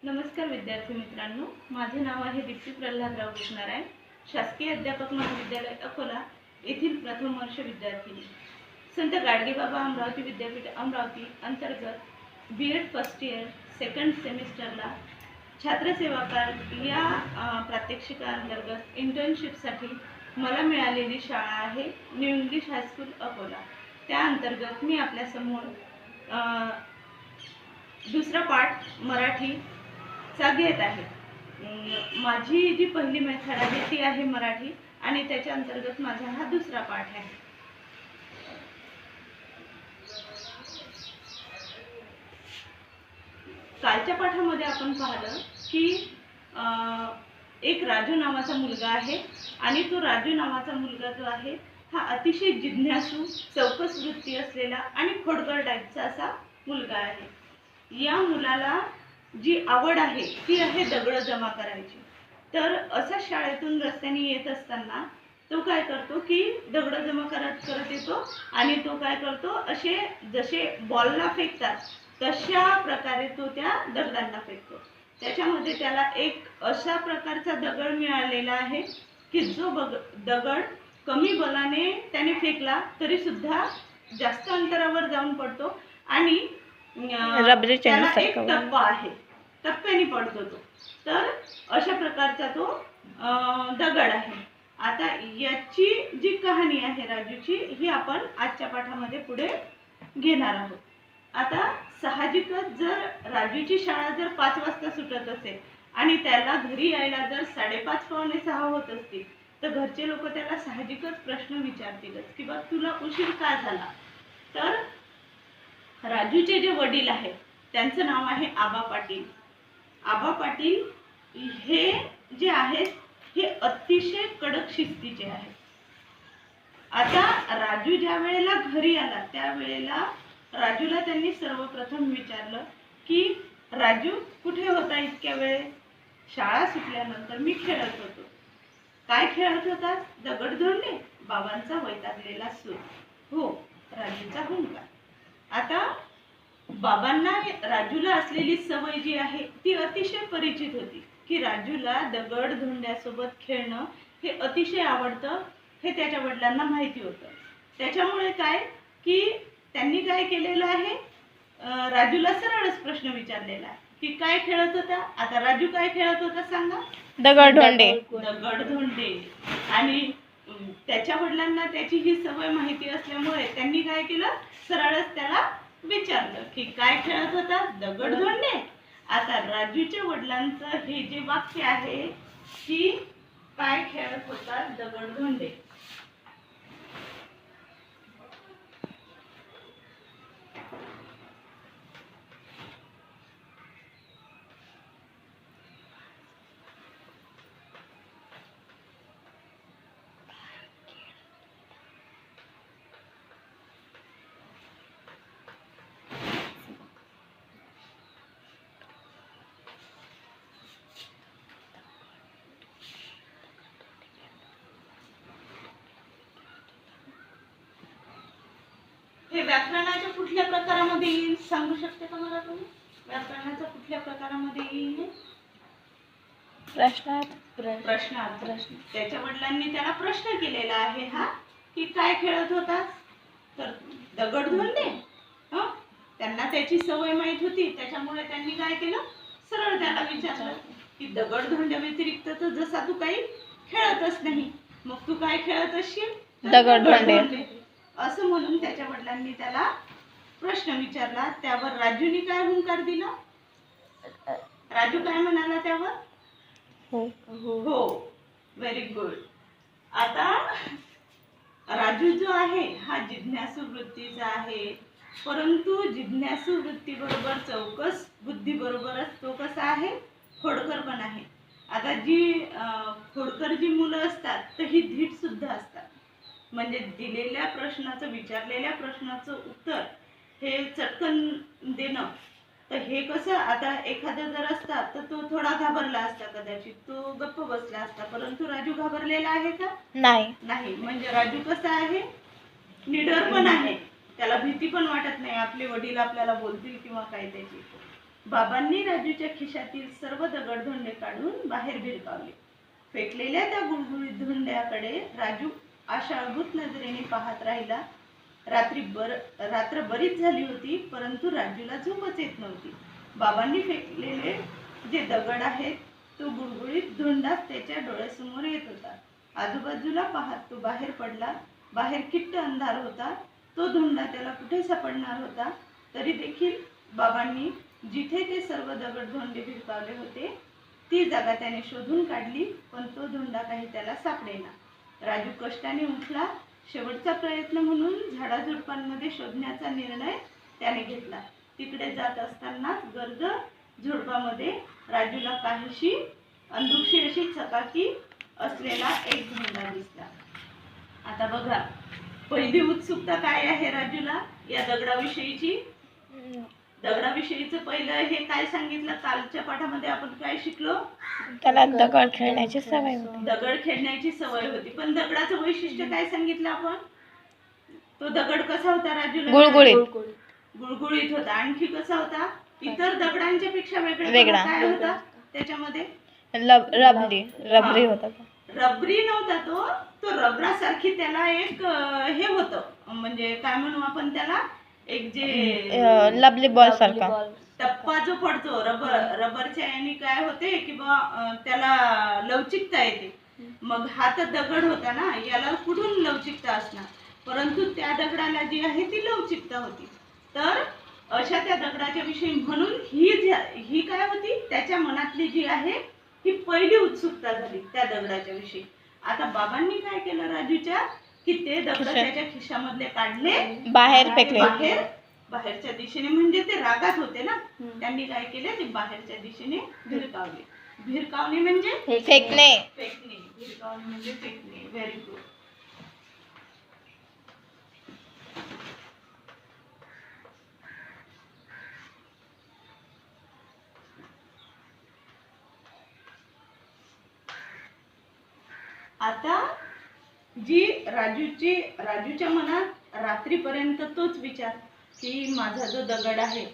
नमस्कार विद्यार्थी मित्रांनो, माझे नाव आहे दीप्ती प्रल्हादराव कृष्णाराय, शासकीय अध्यापक महाविद्यालय अकोला येथील प्रथम वर्ष विद्यार्थिनी. संत गाडगेबाबा अमरावती विद्यापीठ अमरावती अंतर्गत B.Ed फर्स्ट इयर सेकंड सेमिस्टरला छात्रसेवा कार्ड या प्रात्यक्षिकाअंतर्गत इंटर्नशिपसाठी मला मिळालेली शाळा आहे न्यू इंग्लिश हायस्कूल अकोला. त्या अंतर्गत मी आपल्यासमोर दुसरा पाठ मराठी चा घेत आहे. माझी जी पहिली मेथड आहे ती आहे मराठी आणि त्याच्या अंतर्गत माझा हा दुसरा पाठ आहे. कालच्या पाठामध्ये आपण पाहिलं की एक राजू नावाचा मुलगा आहे आणि तो राजू नावाचा मुलगा जो आहे हा अतिशय जिज्ञासू, चौकस वृत्ती असलेला आणि खोडकर टाईपचा असा मुलगा आहे. या मुलाला जी आवड आहे ती आहे दगड जमा करायची. तर असा शाळेतून रस्त्याने येत असताना तो काय करतो की दगड जमा करत येतो आणि तो काय करतो, असे जसे बॉलला फेकतात तशा प्रकारे तो त्या दगडांना फेकतो. त्याच्यामध्ये त्याला एक अशा प्रकारचा दगड मिळालेला आहे की जो दगड कमी बलाने त्याने फेकला तरी सुद्धा जास्त अंतरावर जाऊन पडतो आणि त्याला एक टप्पा आहे, टप्प्याने पडतो तो. तर अशा प्रकारचा तो दगड आहे. आता याची जी कहाणी आहे राजूची ही आपण आजच्या पाठामध्ये पुढे घेणार आहोत. आता साहजिकच जर राजूची शाळा जर 5 वाजता सुटत असेल आणि त्याला घरी यायला जर 5:30 पावणे 6 होत असतील तर घरचे लोक त्याला साहजिकच प्रश्न विचारतीलच की बा तुला उशीर का झाला. तर राजूचे जे वडील आहेत त्यांचं नाव आहे आबा पाटील. आबा पाटील हे जे आहेत हे अतिशय कडक शिस्तीचे आहेत. आता राजू ज्या वेळेला घरी आला त्यावेळेला राजूला त्यांनी सर्वप्रथम विचारलं की राजू कुठे होता इतक्या वेळ. शाळा सुटल्यानंतर मी खेळत होतो. काय खेळत होता? दगडधोंडे. बाबांचा वैतागलेला सूर. हो, राजूचा हुंकार. आता बाबांना राजूला असलेली सवय जी आहे ती अतिशय परिचित होती की राजूला दगड धोंड्यासोबत खेळणं हे अतिशय आवडतं, हे त्याच्या वडिलांना माहिती होतं. त्याच्यामुळे काय की त्यांनी काय केलेलं आहे, राजूला सरळच प्रश्न विचारलेला आहे की काय खेळत होता. आता राजू काय खेळत होता सांगा? दगडधोंडे. दगडधोंडे. आणि त्याच्या वडिलांना त्याची ही सवय माहिती असल्यामुळे त्यांनी काय केलं, सरळच त्याला विचारलं की काय खेळत होता? दगडधोंडे. आता राजूच्या वडिलांचं हे जे वाक्य आहे की काय खेळत होता? दगडधोंडे. हे व्याकरणाच्या कुठल्या प्रकारामध्ये येईल सांगू शकते का मला तुम्ही? व्याकरणाच्या कुठल्या प्रकारामध्ये येईल? प्रश्नार्थ. त्याच्या वडिलांनी त्याला प्रश्न केलेला आहे हा की काय खेळत होता? तर दगडधोंडे. त्यांना त्याची सवय माहित होती त्याच्यामुळे त्यांनी काय केलं, सरळ त्याला विचारलं की दगडधोंड्या व्यतिरिक्त तर जसा तू काही खेळतच नाही, मग तू काय खेळत असशील? दगडधोंडे. असं म्हणून त्याच्या वडिलांनी त्याला प्रश्न विचारला. त्यावर राजूने काय हुंकार दिला? राजू काय म्हणाला त्यावर? हो. Very good. आता राजू जो आहे हा जिज्ञासू वृत्तीचा आहे, परंतु जिज्ञासू वृत्ती बरोबर चौकस बुद्धी बरोबरच तो कसा आहे, खोडकर पण आहे. आता जी खोडकर जी मुलं असतात तर ही धीट सुद्धा असतात. म्हणजे दिलेल्या प्रश्नाचं, विचारलेल्या प्रश्नाचं उत्तर हे चटकन देणं. तर हे कसं, आता एखादा जर असता तर तो थोडा घाबरला असता, कदाचित तो गप्प बसला असता, परंतु राजू घाबरलेला आहे का? नाही. म्हणजे राजू कसा आहे, निडर पण आहे. त्याला भीती पण वाटत नाही आपले वडील आपल्याला बोलतील किंवा काय त्याची. बाबांनी राजूच्या खिशातील सर्व दगडधोंडे काढून बाहेर भिरकावले. फेकलेल्या त्या गुळगुळीत धोंड्याकडे राजू आशाळभूत नजरेने पाहत राहिला. रात्र बरीच झाली होती, परंतु राजूला झोपच येत नव्हती. बाबांनी फेकलेले जे दगड आहेत तो गुळगुळीत धोंडाच त्याच्या डोळ्यासमोर येत होता. आजूबाजूला पाहत तो बाहेर पडला. बाहेर किट्ट अंधार होता. तो धोंडा त्याला कुठे सापडणार होता? तरी देखील बाबांनी जिथे ते सर्व दगडधोंडे भिरकावले होते ती जागा त्याने शोधून काढली, पण तो धोंडा काही त्याला सापडेना. राजू कष्टाने उठला. शेवटचा प्रयत्न म्हणून झाडाझुडपांमध्ये शोधण्याचा निर्णय त्याने घेतला. तिकडे जात असतानाच गर्द झुडपामध्ये राजूला काहीशी अंधुकशी अशी चकाकी असलेला एक धोंडा दिसला. आता बघा, पहिली उत्सुकता काय आहे राजूला या दगडाविषयीची? दगडाविषयीचं पहिलं हे काय सांगितलं? कालच्या पाठामध्ये आपण काय शिकलो? त्याला दगड खेळण्याची सवय होती. दगड खेळण्याची सवय होती. पण दगडाचं वैशिष्ट्य काय सांगितलं आपण? तो दगड कसा होता राजूला? गुळगुळीत. गुळगुळीत होता. आणखी कसा होता? इतर दगडांच्या पेक्षा वेगळा. काय होता त्याच्यामध्ये? रबरी होता. रबरी नव्हता तो. तो रबरासारखी त्याला एक हे होतं, म्हणजे काय म्हणू आपण त्याला, एक जे लबली बॉल सारखा टप्पा जो पडतो रबरच्या याने काय होते की बा त्याला लवचिकता येते. मग हा तर दगड होता ना, याला कुठून लवचिकता असणार? परंतु त्या दगडाला जी आहे ती लवचिकता होती. तर अशा त्या दगडाच्या विषयी म्हणून ही काय होती त्याच्या मनातली जी आहे ही पहिली उत्सुकता झाली त्या दगडाच्या विषयी. आता बाबांनी काय केलं राजूच्या, की ते दगड त्याच्या खिशामधले काढले, बाहेर फेकले. बाहेरच्या दिशेने, म्हणजे ते रागात होते ना, त्यांनी काय केले, ते बाहेरच्या दिशेने भिरकावले. भिरकावणे म्हणजे फेकणे. भिरकावणे म्हणजे फेकणे. Very good. आता जी राजूच्या मनात रात्रीपर्यंत तोच विचार की माझा जो दगड आहे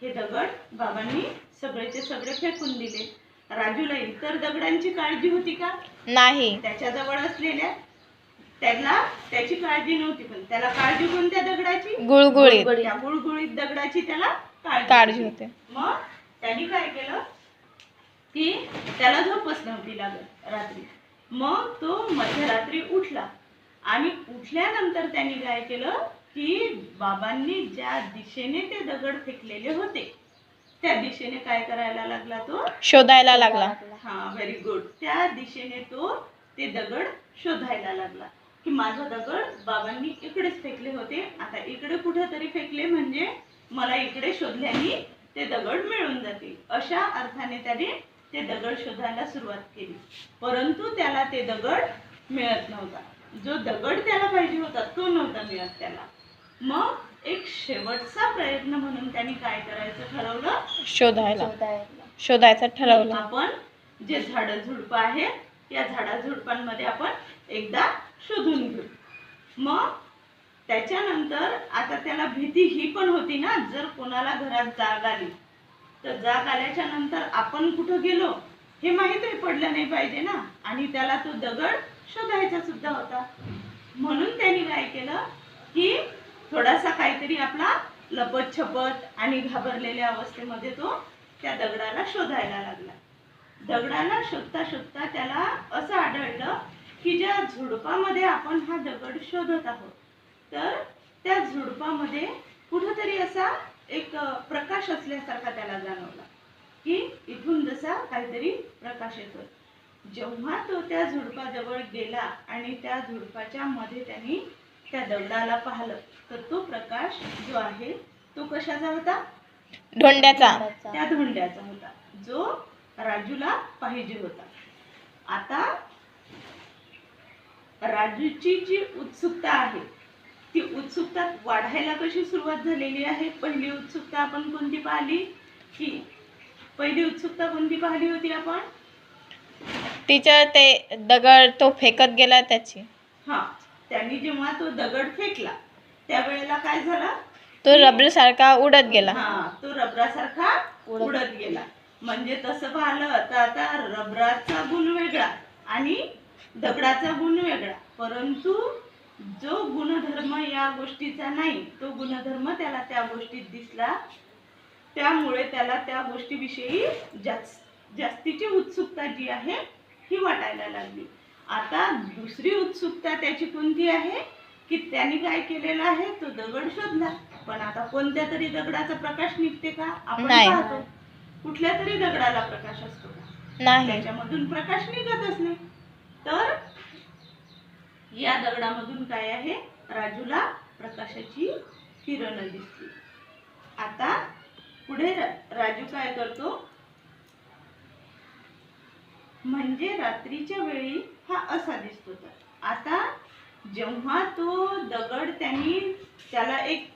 हे दगड बाबांनी सगळेचे सगळे फेकून दिले. राजूला इतर दगडांची काळजी होती का? नाही. त्याच्याजवळ असलेल्या त्याची काळजी नव्हती, पण त्याला काळजी कोणत्या दगडाची? गुळगुळीत. त्या गुळगुळीत दगडाची त्याला काळजी होते. मग त्यांनी काय केलं की त्याला झोपच नव्हती लागत रात्री. मग तो मध्यरात्री उठला आणि उठल्यानंतर त्यांनी काय केलं की बाबांनी ज्या दिशेने ते दगड फेकलेले होते त्या दिशेने काय करायला लागला? तो शोधायला लागला. हा, व्हेरी गुड. त्या दिशेने तो ते दगड शोधायला लागला की माझा दगड बाबांनी इकडेच फेकले होते, आता इकडे कुठेतरी फेकले म्हणजे मला इकडे शोधल्याने ते दगड मिळून जातील. अशा अर्थाने त्याने ते दगड शोधायला सुरुवात केली. परंतु त्याला ते दगड मिळत नव्हता. जो दगड त्याला पाहिजे होता तो नव्हता मिळत त्याला. मग एक शेवटचा प्रयत्न म्हणून त्यांनी काय करायचं ठरवलं? शोधायचं ठरवलं. आपण जे झाडझुडपं आहेत या झाडाझुडपांमध्ये आपण एकदा शोधून घेऊ. मग त्याच्यानंतर आता त्याला भीती ही पण होती ना, जर कोणाला घरात जाग आली तर जाग आल्याच्या नंतर आपण कुठं गेलो हे माहिती पडलं नाही पाहिजे ना, आणि त्याला तो दगड शोधायचा सुद्धा होता. म्हणून त्यांनी काय केलं की थोडासा काहीतरी आपला लपत छपत आणि घाबरलेल्या अवस्थेमध्ये तो त्या दगडाला शोधायला लागला. दगडाला शोधता शोधता त्याला असं आढळलं की ज्या झुडपामध्ये आपण हा दगड शोधत आहोत तर त्या झुडपामध्ये कुठंतरी असा एक प्रकाश असल्यासारखा त्याला जाणवला की इथून जसा काहीतरी प्रकाश येतो. जेव्हा तो त्या झुडपाजवळ गेला आणि त्या झुडपाच्या मध्ये त्यांनी त्या दगडाला पाहिलं तर तो प्रकाश जो आहे तो कशाचा होता? धोंड्याचा. त्या धोंड्याचा होता जो राजूला पाहिजे होता. आता राजूची जी उत्सुकता आहे ती उत्सुकता वाढायला कशी सुरुवात झालेली आहे? पहिली उत्सुकता आपण कोणती पाहिली? की पहिली उत्सुकता कोणती पाहिली होती आपण? टीचर ते दगड तो फेकत गेला त्याची. हा, त्यांनी जेव्हा तो दगड फेकला त्यावेळेला काय झालं? तो रबर सारखा उडत गेला. हा, तो रबरासारखा उडत गेला. म्हणजे तसं पाहिलं तर आता रबराचा गुण वेगळा आणि दगडाचा गुण वेगळा, परंतु जो गुणधर्म या गोष्टीचा नाही तो गुणधर्म त्याला त्या गोष्टीत दिसला, त्यामुळे त्याला त्या गोष्टीविषयी जास्तीची उत्सुकता जी आहे ही वाटायला लागली. आता दुसरी उत्सुकता त्याची कोणती आहे की त्यांनी काय केलेलं आहे, तो दगड शोधला. पण आता कोणत्या तरी दगडाचा प्रकाश निघते का आपण नाही. पाहतो, कुठल्या तरी दगडाला प्रकाश असतो का, नाही. त्याच्यामधून प्रकाश निघतच नाही. तर या दगडामधून काय आहे, राजूला प्रकाशाची किरण दिसली. आता पुढे राजू काय करतो, म्हणजे रात्रीच्या वेळी हा असा दिसतो. तर आता जेव्हा तो दगड त्याला एक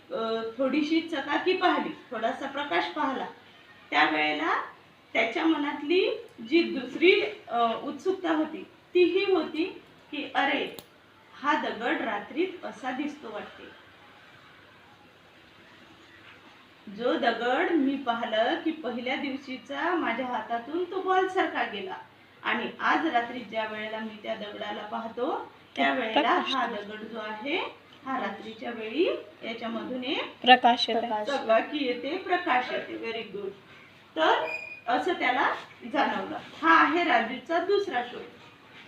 थोडीशी चकाकी पाहिली, थोडासा प्रकाश पाहिला, त्यावेळेला त्याच्या मनातली जी दुसरी उत्सुकता होती ती ही होती की अरे हा दगड रात्रीत असा दिसतो वाटते. जो दगड मी पाहिलं की पहिल्या दिवशीचा माझ्या हातातून तो बॉल सारखा गेला, आणि आज रात्री ज्या वेळेला मी त्या दगडाला पाहतो त्यावेळेला हा दगड जो आहे हा रात्रीच्या वेळी याच्यामधून एक प्रकाश येतो. चकाकी येते, प्रकाश येते. Very good. तर असं त्याला जाणवलं. हा आहे राजूचा दुसरा शोध.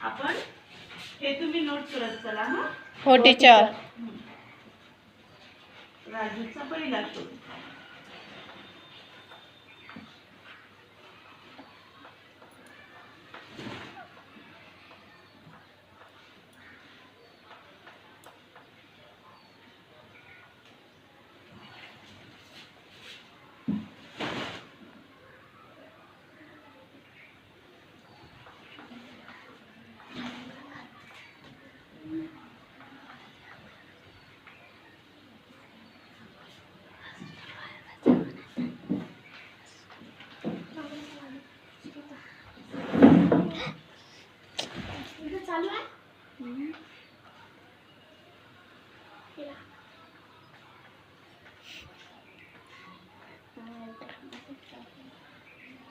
आपण हे तुम्ही नोट करत चला. हा हो टीचर. राजूचा पहिला शोध.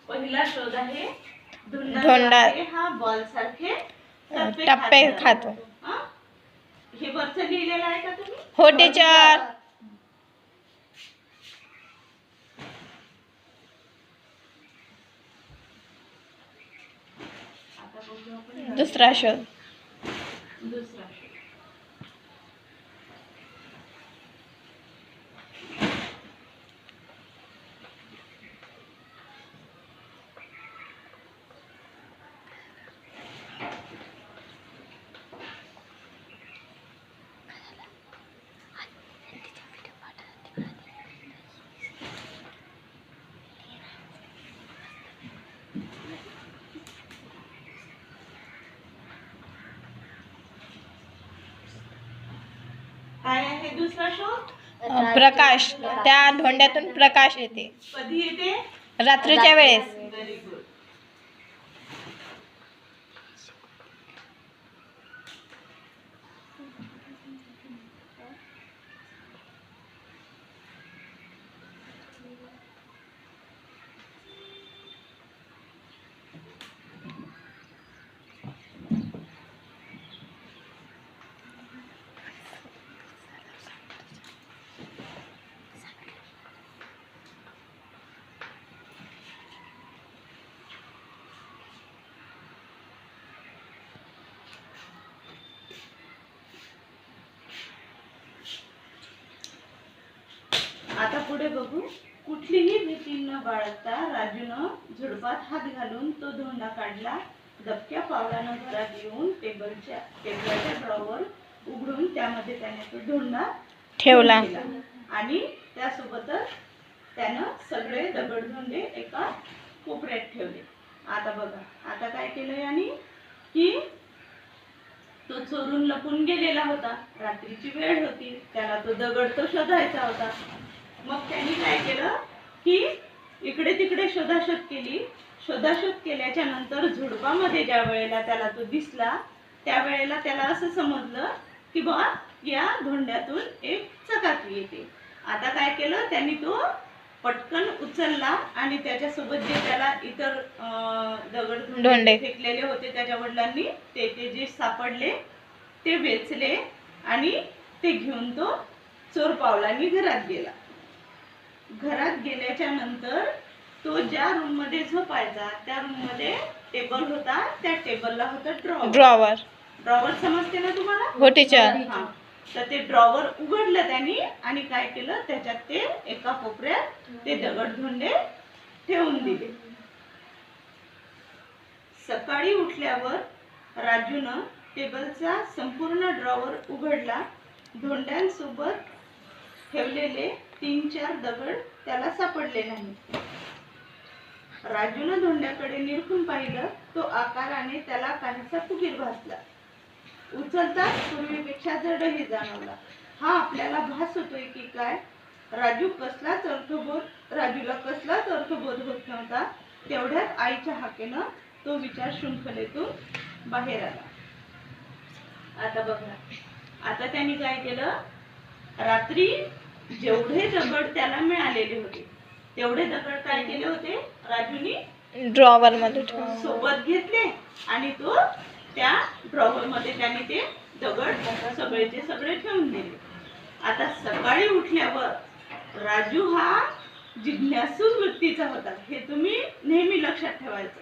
पहिला शोध आहे धोंडा. हा बॉल सारखे टप्पे खातो. हे वरचं लिहिलेलं आहे का तुम्ही? हो टीचर. आता बघू आपण दुसरा शोध. दुसरा शोध. काय आहे दुसरा शोध? प्रकाश. त्या धोंड्यातून प्रकाश येते. कधी येते? रात्रीच्या वेळेस. Very good. आता पुढे बघू. कुठलीही भीती न बाळगता राजूनं झुडपात हात घालून तो धोंडा काढला. दबक्या पावलानं घरात येऊन टेबलाच्या ड्रॉवर उघडून त्यामध्ये त्याने तो धोंडा ठेवला. आणि त्यासोबतच त्यानं सगळे दगडधोंडे एका कोपऱ्यात ठेवले. आता बघा, आता काय केलं याने की तो चोरून लपून गेलेला होता. रात्रीची वेळ होती, त्याला तो दगड तो शोधायचा होता. मग त्यांनी काय केलं की इकडे तिकडे शोधाशोध केली. शोधाशोध केल्याच्या नंतर झुडपामध्ये ज्या वेळेला त्याला तो दिसला त्यावेळेला त्याला असं समजलं की बा या धोंड्यातून एक चकाकी येते. आता काय केलं त्यांनी, तो पटकन उचलला आणि त्याच्यासोबत जे त्याला इतर दगड धोंडे फेकलेले होते त्याच्या वडिलांनी ते जे सापडले ते वेचले आणि ते घेऊन तो चोर पावलांनी घरात गेला. घरात गेल्याच्या नंतर तो ज्या रूम मध्ये झोपायचा त्या रूम मध्ये टेबल होता, त्या टेबलला होता ड्रॉवर. ड्रॉवर समजते ना तुम्हाला? हो टीचर. हा. तर ते ड्रॉवर उघडलं त्यांनी आणि काय केलं, त्याच्यात ते एका कोपऱ्यात ते दगडधोंडे ठेवून दिले. सकाळी उठल्यावर राजूनं टेबलचा संपूर्ण ड्रॉवर उघडला. धोंड्यांसोबत ठेवलेले 3-4 दगड त्याला सापडले नाही. राजूनं धोंड्याकडे निरखून पाहिलं. तो आकाराने त्याला काहीसा फुगीर भासला. उचलताच पूर्वीपेक्षा जडही जाणवला. हा आपल्याला भास होतोय की काय? राजूला कसलाच अर्थबोध होत नव्हता. तेवढ्यात आईच्या हाकेनं तो विचार शृंखलेतून बाहेर आला. आता बघा, आता त्यांनी काय केलं, रात्री जेवढे दगड त्याला मिळालेले होते तेवढे दगड काय केले होते, राजूनी ड्रॉवर मध्ये सोबत घेतले आणि तो त्या ड्रॉवर मध्ये त्याने ते दगड सगळेचे सगळे ठेवून दिले. आता सकाळी उठल्यावर राजू हा जिज्ञासू वृत्तीचा होता. हे तुम्ही नेहमी लक्षात ठेवायचं.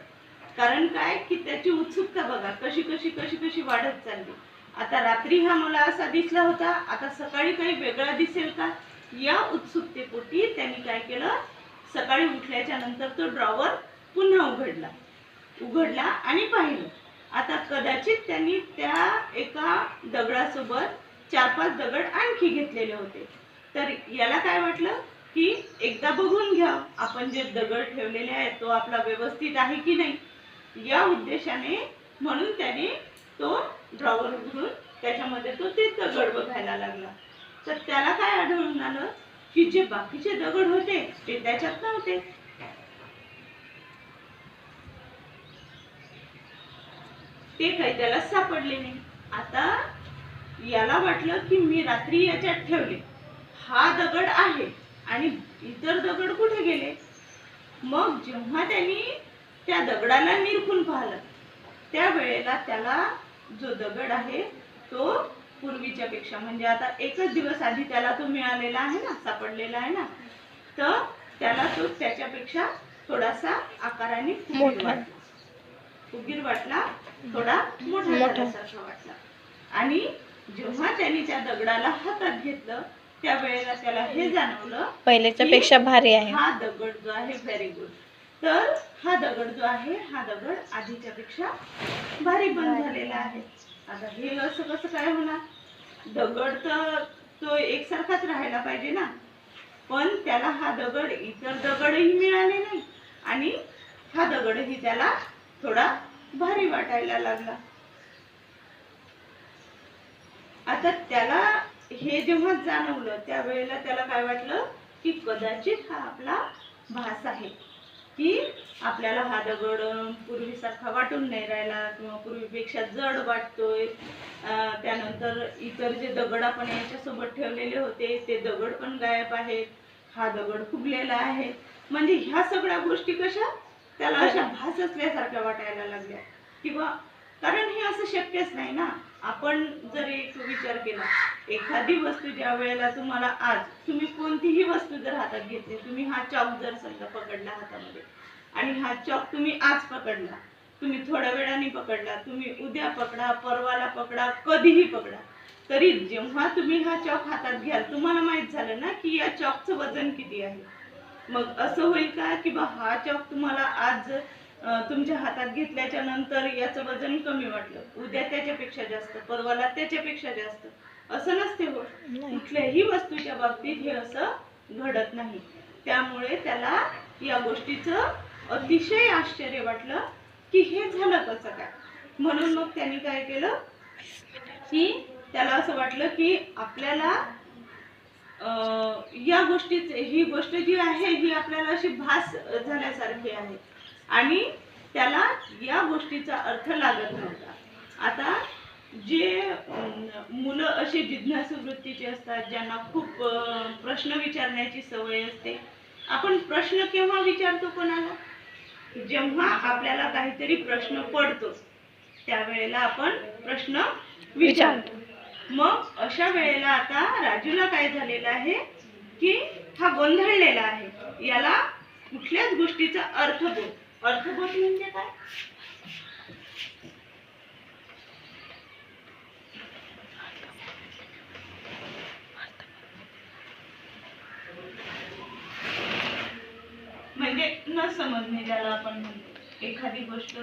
कारण काय की त्याची उत्सुकता बघा कशी कशी कशी कशी वाढत चालली. आता रात्री हा मला असा दिसला होता, आता सकाळी काही वेगळा दिसेल का, या उत्सुकतेपोटी त्यांनी काय केलं, सकाळी उठल्याच्या नंतर तो ड्रॉवर पुन्हा उघडला आणि पाहिलं. आता कदाचित त्यांनी त्या एका दगडासोबत 4-5 दगड आणखी घेतलेले होते. तर याला काय वाटलं की एकदा बघून घ्या आपण जे दगड ठेवलेले आहेत तो आपला व्यवस्थित आहे की नाही, या उद्देशाने म्हणून त्याने तो ड्रॉवर उघडून त्याच्यामध्ये तो ते दगड बघायला लागला. तर त्याला काय आढळून आलं की जे बाकीचे दगड होते ते त्याच्यात नव्हते. ते काही त्याला सापडले नाही. आता याला वाटलं की मी रात्री याच्यात ठेवले, हा दगड आहे आणि इतर दगड कुठे गेले. मग जेव्हा त्यांनी त्या दगडाला निरखून पाहिलं त्या वेळेला त्याला जो दगड आहे तो पूर्वीच्या पेक्षा म्हणजे आता एकच दिवस आधी त्याला तो मिळालेला आहे ना, सापडलेला आहे ना, तर त्याला तो त्याच्यापेक्षा थोडासा आकाराने फुगीर वाटला, थोडा मोठा झाल्यासारखा वाटला. आणि जेव्हा त्यांनी त्या दगडाला हातात घेतलं त्यावेळेला त्याला हे जाणवलं पहिल्याच्या पेक्षा भारी आहे. हा दगड जो आहे व्हेरी गुड. तर हा दगड जो आहे हा दगड आधीच्या पेक्षा भारी पण झालेला आहे. आता हे असं कसं काय होणार, दगड तर तो एकसारखाच राहायला पाहिजे ना, पण त्याला हा दगड इतर दगडही मिळाले नाही आणि हा दगडही त्याला थोडा भारी वाटायला लागला. आता त्याला हे जेव्हा जाणवलं त्यावेळेला त्याला काय वाटलं की कदाचित हा आपला भास आहे की आपल्याला हा दगड पूर्वीसारखा वाटून नाही राहिला किंवा पूर्वीपेक्षा जड वाटतोय. त्यानंतर इतर जे दगड आपण याच्यासोबत ठेवलेले होते ते दगड पण गायब आहेत, हा दगड फुगलेला आहे. म्हणजे ह्या सगळ्या गोष्टी कशा त्याला अशा भास असल्यासारख्या वाटायला लागल्या. किंवा कारण हे असं शक्यच नाही ना. आपण जर एक विचार केला, एखादी वस्तू ज्या वेळेला तुम्हाला आज तुम्ही कोणतीही वस्तू जर हातात घेतली, तुम्ही हा चॉक जर समजा पकडला हातामध्ये आणि हा चॉक तुम्ही आज पकडला, तुम्ही थोड्या वेळाने पकडला, तुम्ही उद्या पकडा, परवाला पकडा, कधीही पकडा, तरी जेव्हा तुम्ही हा चॉक हातात घ्याल तुम्हाला माहित झालं ना की या चॉकचं वजन किती आहे. मग असं होईल का की बा हा चॉक तुम्हाला आज तुमच्या हातात घेतल्याच्या नंतर याचं वजन कमी वाटलं, उद्या त्याच्यापेक्षा जास्त, परवाला त्याच्यापेक्षा जास्त, असं नसते होत. कुठल्याही वस्तूच्या बाबतीत हे असं घडत नाही. त्यामुळे त्याला या गोष्टीचं अतिशय आश्चर्य वाटलं की हे झालं कसं काय. म्हणून मग त्यांनी काय केलं की त्याला असं वाटलं की आपल्याला या गोष्टीचे ही गोष्ट जी आहे ही आपल्याला अशी भास झाल्यासारखी आहे आणि त्याला या गोष्टीचा अर्थ लागत नव्हता. आता जे मुलं असे जिज्ञासू वृत्तीचे असतात, ज्यांना खूप प्रश्न विचारण्याची सवय असते, आपण प्रश्न केव्हा विचारतो कोणाला? जेव्हा आपल्याला काहीतरी प्रश्न पडतो त्यावेळेला आपण प्रश्न विचारतो. मग अशा वेळेला आता राजूला काय झालेलं आहे की हा गोंधळलेला आहे. याला कुठल्याच गोष्टीचा अर्थबोध म्हणजे काय? म्हणजे न समजणे ज्याला आपण म्हणतो. एखादी गोष्ट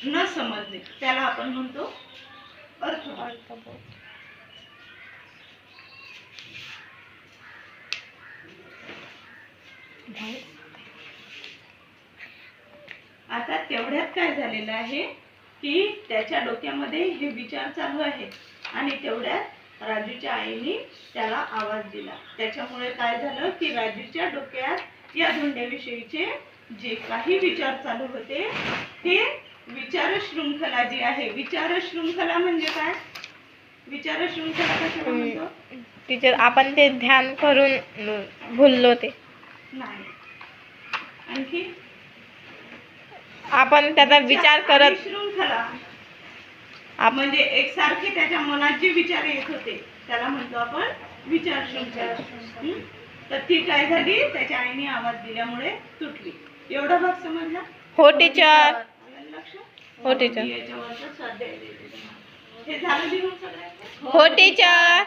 न समजणे त्याला आपण म्हणतो अर्थबोध. आता तेवढ्यात काय झालेलं आहे की त्याच्या डोक्यामध्ये हे विचार चालू आहेत आणि तेवढ्यात राजूच्या आईने त्याला आवाज दिला. त्याच्यामुळे काय झालं की राजूच्या डोक्यात या धोंड्याविषयीचे जे काही विचार चालू होते ते विचार शृंखला जी आहे. विचार शृंखला म्हणजे काय? विचार शृंखला कशाला म्हणतो? टीचर आपण ते ध्यान करून भुललो ते नाही. आणखी आपण त्याचा विचार करत शृंखला म्हणजे एकसारखे त्याच्या मनात जे विचार येत होते त्याला म्हणतो आपण विचार शृंखला. तर ती काय झाली त्याच्या आईने आवाज दिल्यामुळे तुटली. एवढा भाग समजला? हो टीचर. लक्ष. हो टीचर. याच्यावरचं स्वाध्याय दिलेलं. हे झालं लिहून सगळ्यांचं? हो टीचर.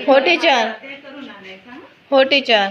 हो टीचर. ते करून आणायचं. हो टीचर.